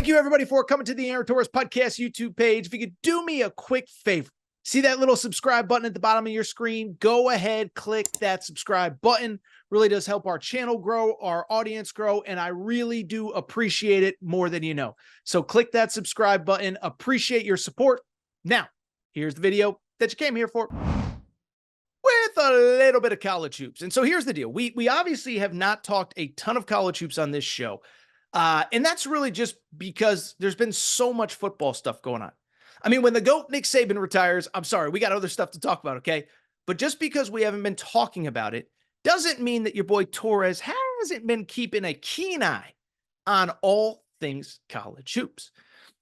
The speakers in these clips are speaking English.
Thank you, everybody, for coming to the Aaron Torres Podcast YouTube page. If you could do me a quick favor, see that little subscribe button at the bottom of your screen? Go ahead, click that subscribe button. Really does help our channel grow, our audience grow, and I really do appreciate it more than you know. So click that subscribe button. Appreciate your support. Now, here's the video that you came here for, with a little bit of college hoops. And so here's the deal. We obviously have not talked a ton of college hoops on this show. And that's really just because there's been so much football stuff going on. I mean, when the GOAT Nick Saban retires, I'm sorry, we got other stuff to talk about, okay? But just because we haven't been talking about it doesn't mean that your boy Torres hasn't been keeping a keen eye on all things college hoops.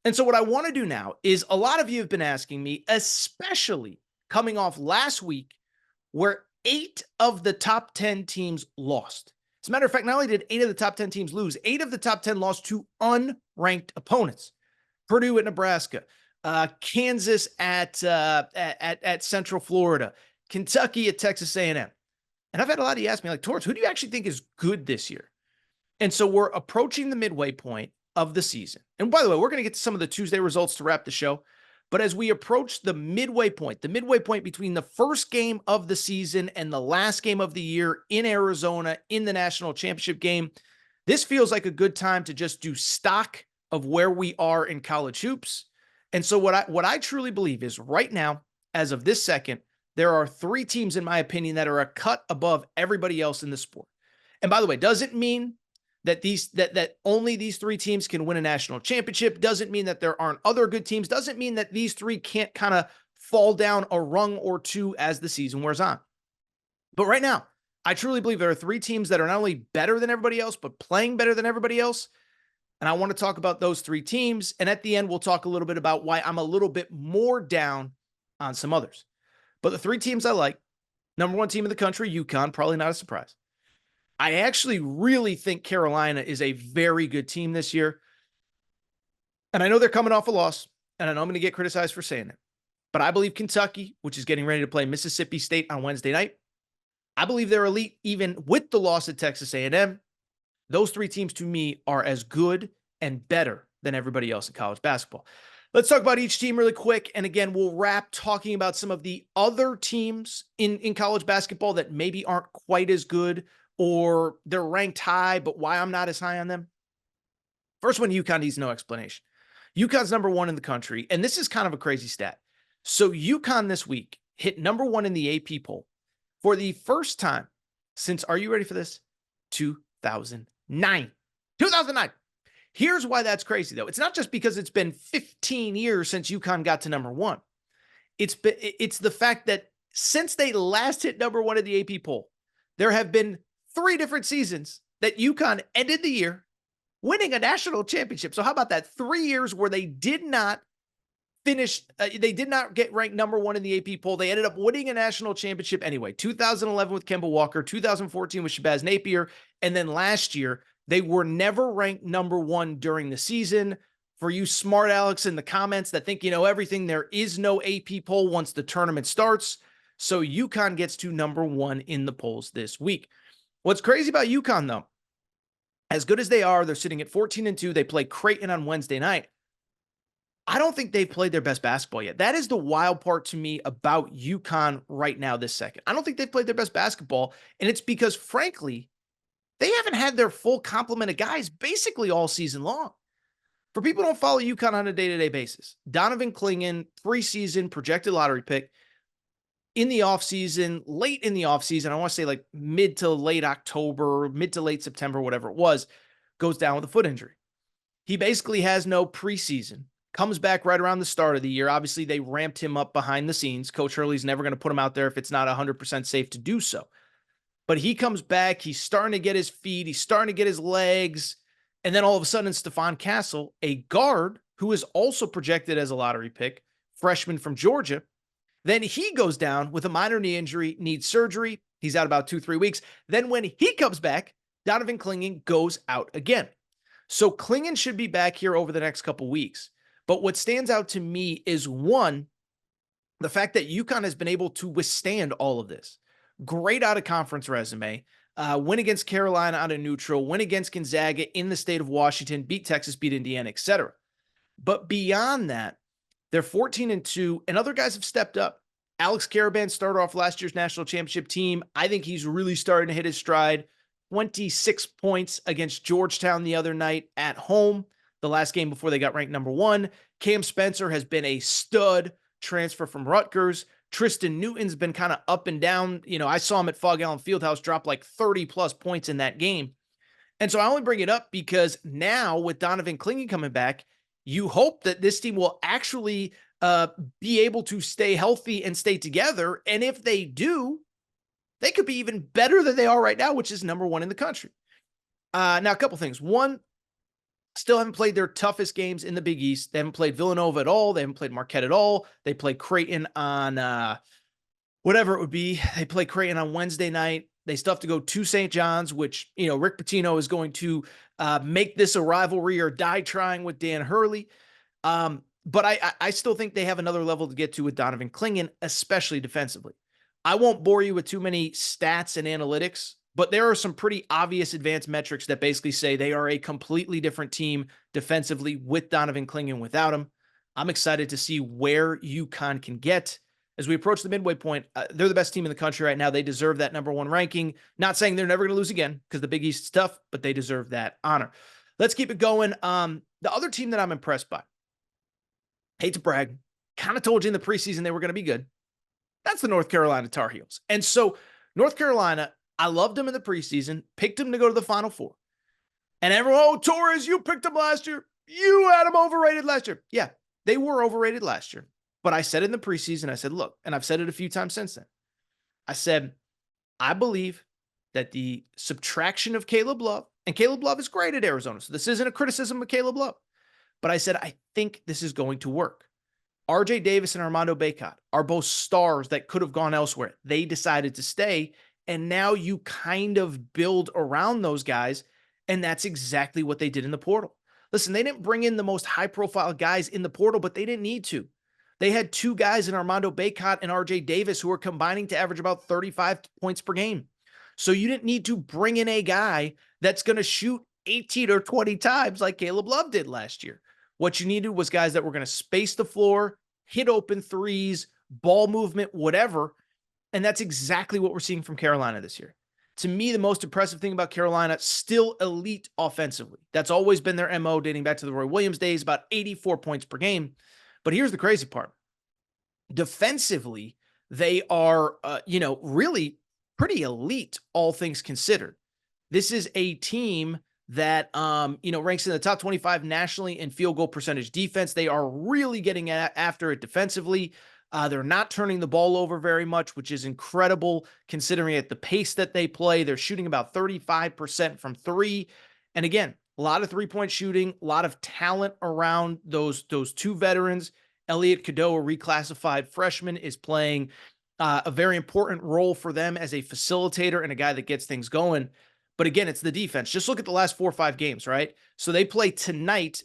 And so what I want to do now is, a lot of you have been asking me, especially coming off last week where 8 of the top 10 teams lost. As a matter of fact, not only did 8 of the top 10 teams lose, 8 of the top 10 lost to unranked opponents. Purdue at Nebraska, Kansas at Central Florida, Kentucky at Texas A&M. And I've had a lot of you ask me, like, Torres, who do you actually think is good this year? And so we're approaching the midway point of the season. And by the way, we're going to get to some of the Tuesday results to wrap the show. But as we approach the midway point between the first game of the season and the last game of the year in Arizona in the national championship game, this feels like a good time to just do stock of where we are in college hoops. And so what I truly believe is, right now, as of this second, there are 3 teams, in my opinion, that are a cut above everybody else in the sport. And by the way, doesn't mean that that only these 3 teams can win a national championship. Doesn't mean that there aren't other good teams. Doesn't mean that these 3 can't kind of fall down a rung or 2 as the season wears on. But right now, I truly believe there are 3 teams that are not only better than everybody else, but playing better than everybody else. And I want to talk about those 3 teams. And at the end, we'll talk a little bit about why I'm a little bit more down on some others. But the 3 teams I like: number 1 team in the country, UConn, probably not a surprise. I actually really think Carolina is a very good team this year. And I know they're coming off a loss, and I know I'm going to get criticized for saying it, but I believe Kentucky, which is getting ready to play Mississippi State on Wednesday night, I believe they're elite even with the loss at Texas A&M. Those 3 teams, to me, are as good and better than everybody else in college basketball. Let's talk about each team really quick. And again, we'll wrap talking about some of the other teams in college basketball that maybe aren't quite as good, or they're ranked high, but why I'm not as high on them. First one, UConn needs no explanation. UConn's number 1 in the country, and this is kind of a crazy stat. So UConn this week hit number 1 in the AP poll for the first time since, are you ready for this? 2009. 2009. Here's why that's crazy, though. It's not just because it's been 15 years since UConn got to number 1. It's the fact that since they last hit number 1 in the AP poll, there have been 3 different seasons that UConn ended the year winning a national championship. So how about that? 3 years where they did not finish, they did not get ranked number 1 in the AP poll. They ended up winning a national championship anyway. 2011 with Kemba Walker, 2014 with Shabazz Napier, and then last year, they were never ranked number 1 during the season. For you smart Alex in the comments that think you know everything, there is no AP poll once the tournament starts. So UConn gets to number 1 in the polls this week. What's crazy about UConn, though, as good as they are, they're sitting at 14-2. They play Creighton on Wednesday night. I don't think they've played their best basketball yet. That is the wild part to me about UConn right now this second. I don't think they've played their best basketball, and it's because, frankly, they haven't had their full complement of guys basically all season long. For people who don't follow UConn on a day-to-day basis, Donovan Clingan, preseason projected lottery pick, in the offseason, late in the offseason, I want to say like mid to late October, mid to late September, whatever it was, goes down with a foot injury. He basically has no preseason, comes back right around the start of the year. Obviously, they ramped him up behind the scenes. Coach Hurley's never going to put him out there if it's not 100% safe to do so. But he comes back, he's starting to get his feet, he's starting to get his legs, and then all of a sudden, Stephon Castle, a guard who is also projected as a lottery pick, freshman from Georgia, then he goes down with a minor knee injury, needs surgery. He's out about 2-3 weeks. Then when he comes back, Donovan Clingan goes out again. So Clingan should be back here over the next couple weeks. But what stands out to me is, one, the fact that UConn has been able to withstand all of this. Great out-of-conference resume. win against Carolina on a neutral, win against Gonzaga in the state of Washington, beat Texas, beat Indiana, etc. But beyond that, they're 14-2, and other guys have stepped up. Alex Karaban started off last year's national championship team. I think he's really starting to hit his stride. 26 points against Georgetown the other night at home, the last game before they got ranked number 1. Cam Spencer has been a stud transfer from Rutgers. Tristan Newton's been kind of up and down. I saw him at Fog Allen Fieldhouse drop like 30-plus points in that game. And so I only bring it up because now with Donovan Clingan coming back, you hope that this team will actually be able to stay healthy and stay together. And if they do, they could be even better than they are right now, which is number 1 in the country. Now, a couple things. One, still haven't played their toughest games in the Big East. They haven't played Villanova at all. They haven't played Marquette at all. They played Creighton on whatever it would be. They played Creighton on Wednesday night. They still have to go to St. John's, which, Rick Pitino is going to make this a rivalry or die trying with Dan Hurley. But I still think they have another level to get to with Donovan Clingan, especially defensively. I won't bore you with too many stats and analytics, but there are some pretty obvious advanced metrics that basically say they are a completely different team defensively with Donovan Clingan without him. I'm excited to see where UConn can get. As we approach the midway point, they're the best team in the country right now. They deserve that number 1 ranking. Not saying they're never going to lose again because the Big East is tough, but they deserve that honor. Let's keep it going. The other team that I'm impressed by, hate to brag, kind of told you in the preseason they were going to be good. That's the North Carolina Tar Heels. And so North Carolina, I loved them in the preseason, picked them to go to the Final Four. And everyone, Torres, you picked them last year. You had them overrated last year. Yeah, they were overrated last year. But I said in the preseason, I said, look, and I've said it a few times since then. I said, I believe that the subtraction of Caleb Love, and Caleb Love is great at Arizona, so this isn't a criticism of Caleb Love. But I said, I think this is going to work. RJ Davis and Armando Bacot are both stars that could have gone elsewhere. They decided to stay, and now you kind of build around those guys, and that's exactly what they did in the portal. Listen, they didn't bring in the most high-profile guys in the portal, but they didn't need to. They had 2 guys in Armando Bacot and RJ Davis who were combining to average about 35 points per game. So you didn't need to bring in a guy that's going to shoot 18 or 20 times like Caleb Love did last year. What you needed was guys that were going to space the floor, hit open threes, ball movement, whatever. And that's exactly what we're seeing from Carolina this year. To me, the most impressive thing about Carolina, still elite offensively. That's always been their MO dating back to the Roy Williams days, about 84 points per game. But here's the crazy part. Defensively, they are, really pretty elite, all things considered. This is a team that, ranks in the top 25 nationally in field goal percentage defense. They are really getting after it defensively. They're not turning the ball over very much, which is incredible considering at the pace that they play. They're shooting about 35% from 3. And again, a lot of 3-point shooting, a lot of talent around those 2 veterans. Elliot Cadeau, a reclassified freshman, is playing a very important role for them as a facilitator and a guy that gets things going. But again, it's the defense. Just look at the last 4 or 5 games, right? So they play tonight.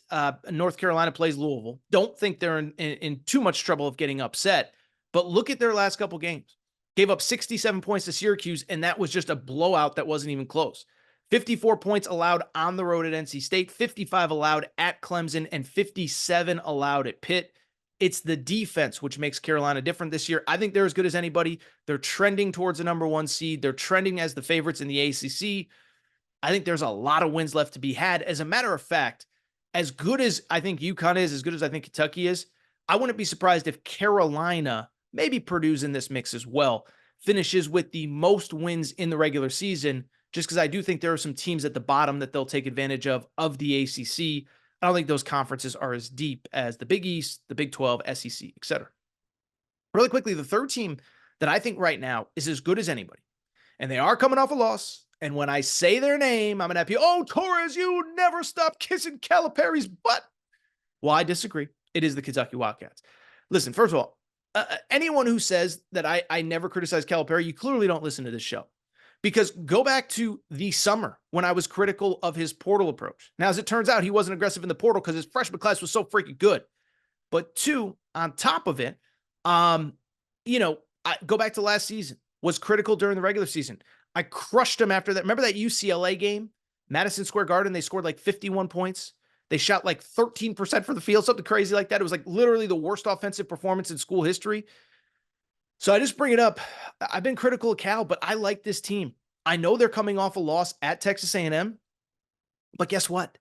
North Carolina plays Louisville. Don't think they're in too much trouble of getting upset. But look at their last couple games. Gave up 67 points to Syracuse, and that was just a blowout that wasn't even close. 54 points allowed on the road at NC State, 55 allowed at Clemson, and 57 allowed at Pitt. It's the defense which makes Carolina different this year. I think they're as good as anybody. They're trending towards the number 1 seed. They're trending as the favorites in the ACC. I think there's a lot of wins left to be had. As a matter of fact, as good as I think UConn is, as good as I think Kentucky is, I wouldn't be surprised if Carolina, maybe Purdue's in this mix as well, finishes with the most wins in the regular season, just because I do think there are some teams at the bottom that they'll take advantage of the ACC. I don't think those conferences are as deep as the Big East, the Big 12, SEC, etc. Really quickly, the third team that I think right now is as good as anybody, and they are coming off a loss. And when I say their name, I'm going to have you, oh, Torres, you never stop kissing Calipari's butt. Well, I disagree. It is the Kentucky Wildcats. Listen, first of all, anyone who says that I never criticize Calipari, you clearly don't listen to this show. Because go back to the summer when I was critical of his portal approach. Now, as it turns out, he wasn't aggressive in the portal because his freshman class was so freaking good. But 2, on top of it, I go back to last season, was critical during the regular season. I crushed them after that. Remember that UCLA game? Madison Square Garden, they scored like 51 points. They shot like 13% from the field, something crazy like that. It was like literally the worst offensive performance in school history. So I just bring it up. I've been critical of Cal, but I like this team. I know they're coming off a loss at Texas A&M, but guess what?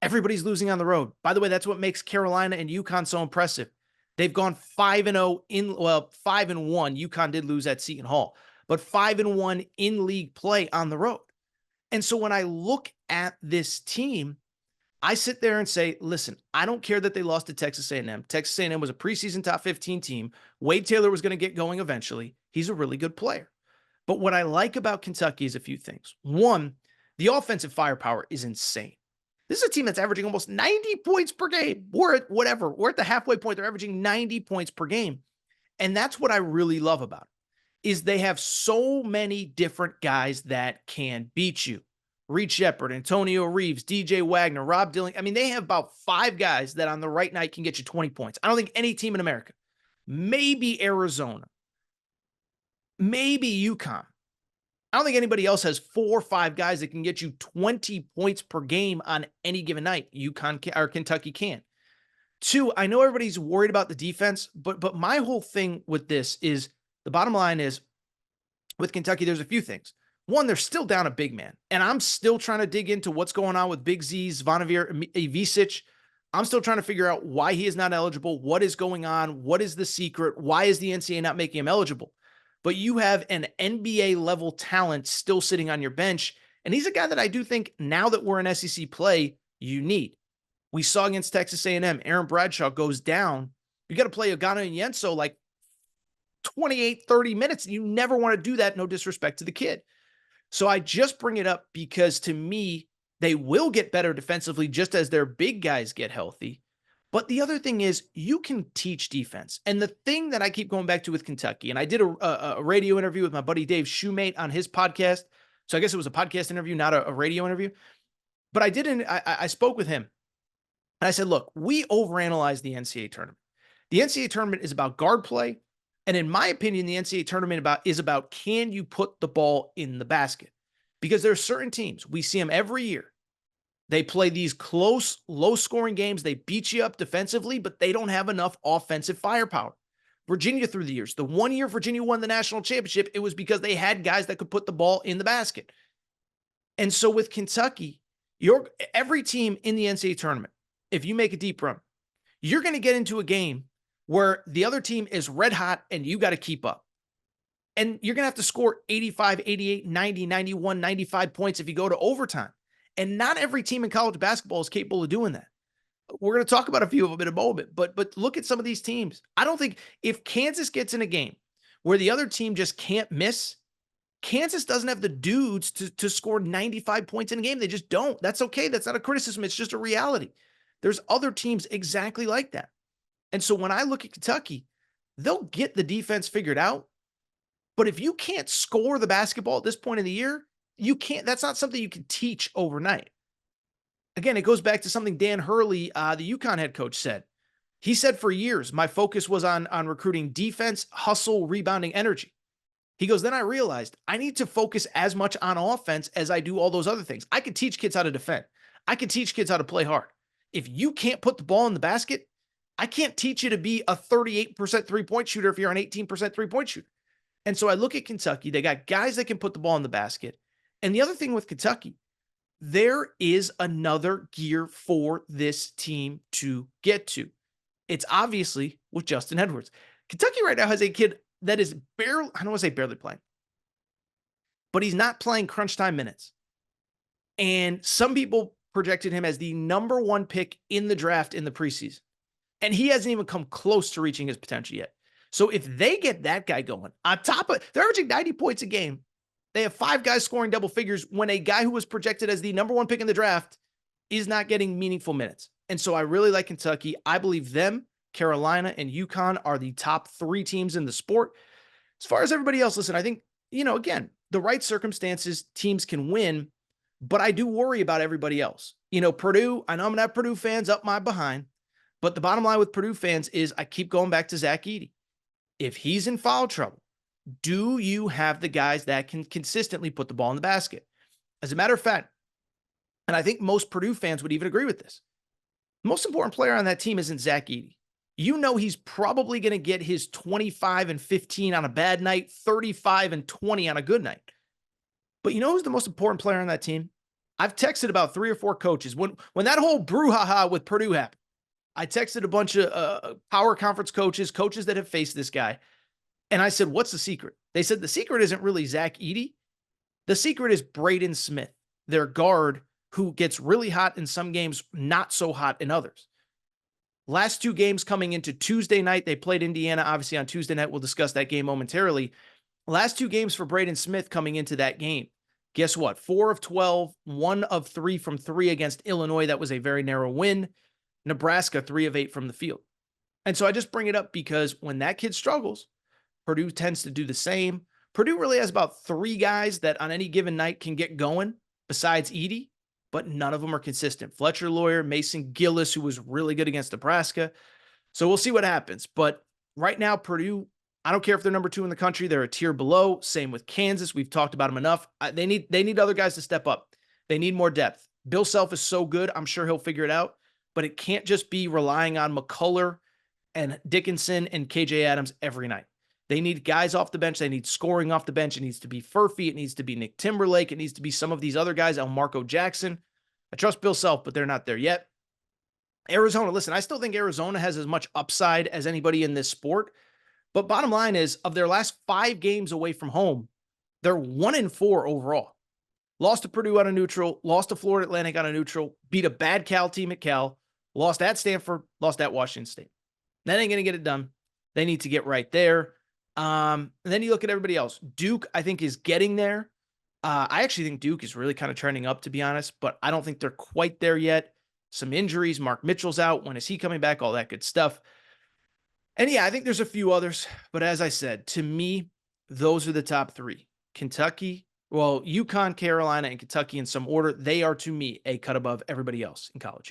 Everybody's losing on the road. By the way, that's what makes Carolina and UConn so impressive. They've gone 5-0 5-1. UConn did lose at Seton Hall, but 5-1 in league play on the road. And so when I look at this team, I sit there and say, listen, I don't care that they lost to Texas A&M. Texas A&M was a preseason top 15 team. Wade Taylor was going to get going eventually. He's a really good player. But what I like about Kentucky is a few things. One, the offensive firepower is insane. This is a team that's averaging almost 90 points per game. We're at whatever. We're at the halfway point. They're averaging 90 points per game. And that's what I really love about it, is they have so many different guys that can beat you. Reed Sheppard, Antonio Reeves, DJ Wagner, Rob Dilling. I mean, they have about 5 guys that on the right night can get you 20 points. I don't think any team in America, maybe Arizona, maybe UConn. I don't think anybody else has 4 or 5 guys that can get you 20 points per game on any given night. UConn or Kentucky can. 2, I know everybody's worried about the defense, but my whole thing with this is the bottom line is with Kentucky, there's a few things. One, they're still down a big man, and I'm still trying to dig into what's going on with Big Z's Zvonimir Ivisic. I'm still trying to figure out why he is not eligible, what is going on, what is the secret, why is the NCAA not making him eligible? But you have an NBA-level talent still sitting on your bench, and he's a guy that I do think now that we're in SEC play, you need. We saw against Texas A&M, Aaron Bradshaw goes down. You got to play Ogano and Yenso like 28, 30 minutes. You never want to do that, no disrespect to the kid. So I just bring it up because to me, they will get better defensively just as their big guys get healthy. But the other thing is you can teach defense. And the thing that I keep going back to with Kentucky, and I did a radio interview with my buddy Dave Shoemate on his podcast. So I guess it was a podcast interview, not a radio interview. But I spoke with him. And I said, look, we overanalyze the NCAA tournament. The NCAA tournament is about guard play. And in my opinion, the NCAA tournament is about can you put the ball in the basket? Because there are certain teams, we see them every year. They play these close, low-scoring games. They beat you up defensively, but they don't have enough offensive firepower. Virginia through the years. The one year Virginia won the national championship, it was because they had guys that could put the ball in the basket. And so with Kentucky, every team in the NCAA tournament, if you make a deep run, you're going to get into a game where the other team is red hot and you got to keep up. And you're going to have to score 85, 88, 90, 91, 95 points if you go to overtime. And not every team in college basketball is capable of doing that. We're going to talk about a few of them in a moment, but look at some of these teams. I don't think if Kansas gets in a game where the other team just can't miss, Kansas doesn't have the dudes to score 95 points in a game. They just don't. That's okay. That's not a criticism. It's just a reality. There's other teams exactly like that. And so when I look at Kentucky, they'll get the defense figured out. But if you can't score the basketball at this point in the year, you can't. That's not something you can teach overnight. Again, it goes back to something Dan Hurley, the UConn head coach, said. He said for years, my focus was on recruiting defense, hustle, rebounding, energy. He goes, then I realized I need to focus as much on offense as I do all those other things. I can teach kids how to defend. I can teach kids how to play hard. If you can't put the ball in the basket, I can't teach you to be a 38% three-point shooter if you're an 18% three-point shooter. And so I look at Kentucky. They got guys that can put the ball in the basket. And the other thing with Kentucky, there is another gear for this team to get to. It's obviously with Justin Edwards. Kentucky right now has a kid that is barely, I don't want to say barely playing, but he's not playing crunch time minutes. And some people projected him as the number 1 pick in the draft in the preseason. And he hasn't even come close to reaching his potential yet. So if they get that guy going, on top of, they're averaging 90 points a game. They have 5 guys scoring double figures when a guy who was projected as the number 1 pick in the draft is not getting meaningful minutes. And so I really like Kentucky. I believe them, Carolina, and UConn are the top 3 teams in the sport. As far as everybody else, listen, I think, again, the right circumstances, teams can win, but I do worry about everybody else. Purdue, I know I'm going to have Purdue fans up my behind, but the bottom line with Purdue fans is I keep going back to Zach Edey. If he's in foul trouble, Do you have the guys that can consistently put the ball in the basket? As a matter of fact, and I think most Purdue fans would even agree with this, the most important player on that team isn't Zach Edey. You know he's probably going to get his 25 and 15 on a bad night, 35 and 20 on a good night. But you know who's the most important player on that team? I've texted about 3 or 4 coaches. When that whole brouhaha with Purdue happened, I texted a bunch of power conference coaches that have faced this guy. And I said, what's the secret? They said the secret isn't really Zach Edey. The secret is Braden Smith, their guard, who gets really hot in some games, not so hot in others. Last 2 games coming into Tuesday night, they played Indiana, obviously on Tuesday night. We'll discuss that game momentarily. Last 2 games for Braden Smith coming into that game. Guess what? 4 of 12, 1 of 3 from 3 against Illinois. That was a very narrow win. Nebraska, 3 of 8 from the field. And so I just bring it up because when that kid struggles, Purdue tends to do the same. Purdue really has about 3 guys that on any given night can get going besides Edey, but none of them are consistent. Fletcher Loyer, Mason Gillis, who was really good against Nebraska. So we'll see what happens. But right now, Purdue, I don't care if they're number 2 in the country. They're a tier below. Same with Kansas. We've talked about them enough. They need other guys to step up. They need more depth. Bill Self is so good. I'm sure he'll figure it out. But it can't just be relying on McCullough and Dickinson and KJ Adams every night. They need guys off the bench. They need scoring off the bench. It needs to be Furphy. It needs to be Nick Timberlake. It needs to be some of these other guys, Elmarko Jackson. I trust Bill Self, but they're not there yet. Arizona, listen, I still think Arizona has as much upside as anybody in this sport. But bottom line is, of their last 5 games away from home, they're 1-4 overall. Lost to Purdue on a neutral, lost to Florida Atlantic on a neutral, beat a bad Cal team at Cal, lost at Stanford, lost at Washington State. That ain't going to get it done. They need to get right there. And then you look at everybody else. Duke, I think, is getting there. I actually think Duke is really kind of trending up, to be honest, but I don't think they're quite there yet. Some injuries. Mark Mitchell's out. When is he coming back? All that good stuff. And yeah, I think there's a few others, but as I said, to me, those are the top 3. Kentucky, UConn, Carolina, and Kentucky in some order. They are, to me, a cut above everybody else in college.